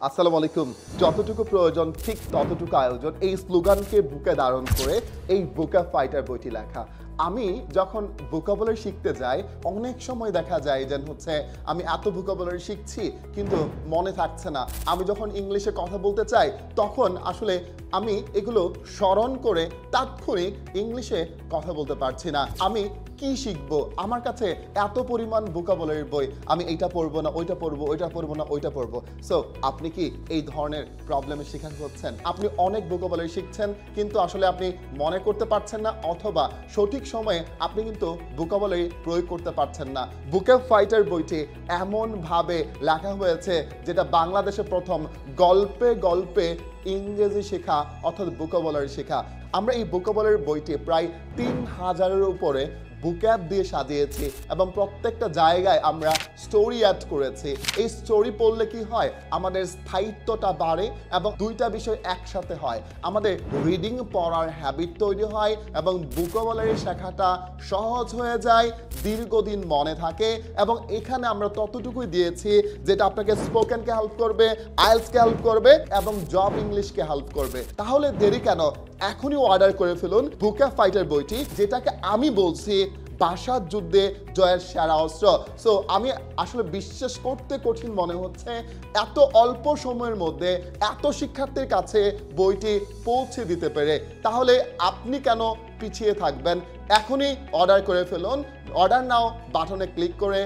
আসসালামু আলাইকুম। যতটুকু প্রয়োজন ঠিক ততটুকু আয়োজন, এই স্লোগানকে বুকে ধারণ করে এই বুকা ফাইটার বইটি লেখা। আমি যখন ভোকাবুলারি শিখতে যাই অনেক সময় দেখা যায় যে আমি এত ভোকাবুলারি শিখছি কিন্তু মনে থাকছে না। আমি যখন ইংলিশে কথা বলতে চাই তখন আসলে আমি এগুলো স্মরণ করে তাৎক্ষণিক ইংলিশে কথা বলতে পারছি না। আমি কি শিখবো? আমার কাছে এত পরিমাণ ভোকাবুলারির বই, আমি এইটা পড়বো না ওইটা পড়বো, ওইটা পড়বো না ওইটা পড়বো। সো আপনি কি এই ধরনের প্রবলেমের শিকার হচ্ছেন? আপনি অনেক ভোকাবুলারি শিখছেন কিন্তু আসলে আপনি মনে করতে পারছেন না, অথবা সঠিক সময়ে আপনি কিন্তু ভোকাবুলারি প্রয়োগ করতে পারছেন না। বুকা ফাইটার বইটি এমনভাবে লেখা হয়েছে যেটা বাংলাদেশে প্রথম গল্পে গল্পে ইংরেজি শেখা অর্থাৎ ভোকাবুলারি শেখা। আমরা এই ভোকাবুলারি বইটি প্রায় ৩,০০০-এর উপরে বুকঅ্যাপ দিয়ে সাজিয়েছি এবং প্রত্যেকটা জায়গায় আমরা স্টোরি অ্যাড করেছি। এই স্টোরি পড়লে কি হয়, আমাদের স্থায়িত্বটা বাড়ে এবং দুইটা বিষয় একসাথে হয়। আমাদের রিডিং পড়ার হ্যাবিট তৈরি হয় এবং ভোকাবুলারি শেখাটা সহজ হয়ে যায়, দীর্ঘদিন মনে থাকে। এবং এখানে আমরা ততটুকুই দিয়েছি যেটা আপনাকে স্পোকেনকে হেল্প করবে, আইএলটিএসকে হেল্প করবে এবং জব ইংলিশকে হেল্প করবে। তাহলে দেরি কেন? এখনই অর্ডার করে ফেলুন বুকা ফাইটার বইটি, যেটাকে আমি বলছি ভাষার যুদ্ধে জয়ের সেরা অস্ত্র। সো আমি আসলে বিশ্বাস করতে কঠিন মনে হচ্ছে এত অল্প সময়ের মধ্যে এত শিক্ষার্থীর কাছে বইটি পৌঁছে দিতে পেরে। তাহলে আপনি কেন পিছিয়ে থাকবেন? এখনই অর্ডার করে ফেলুন। অর্ডার নাও বাটনে ক্লিক করে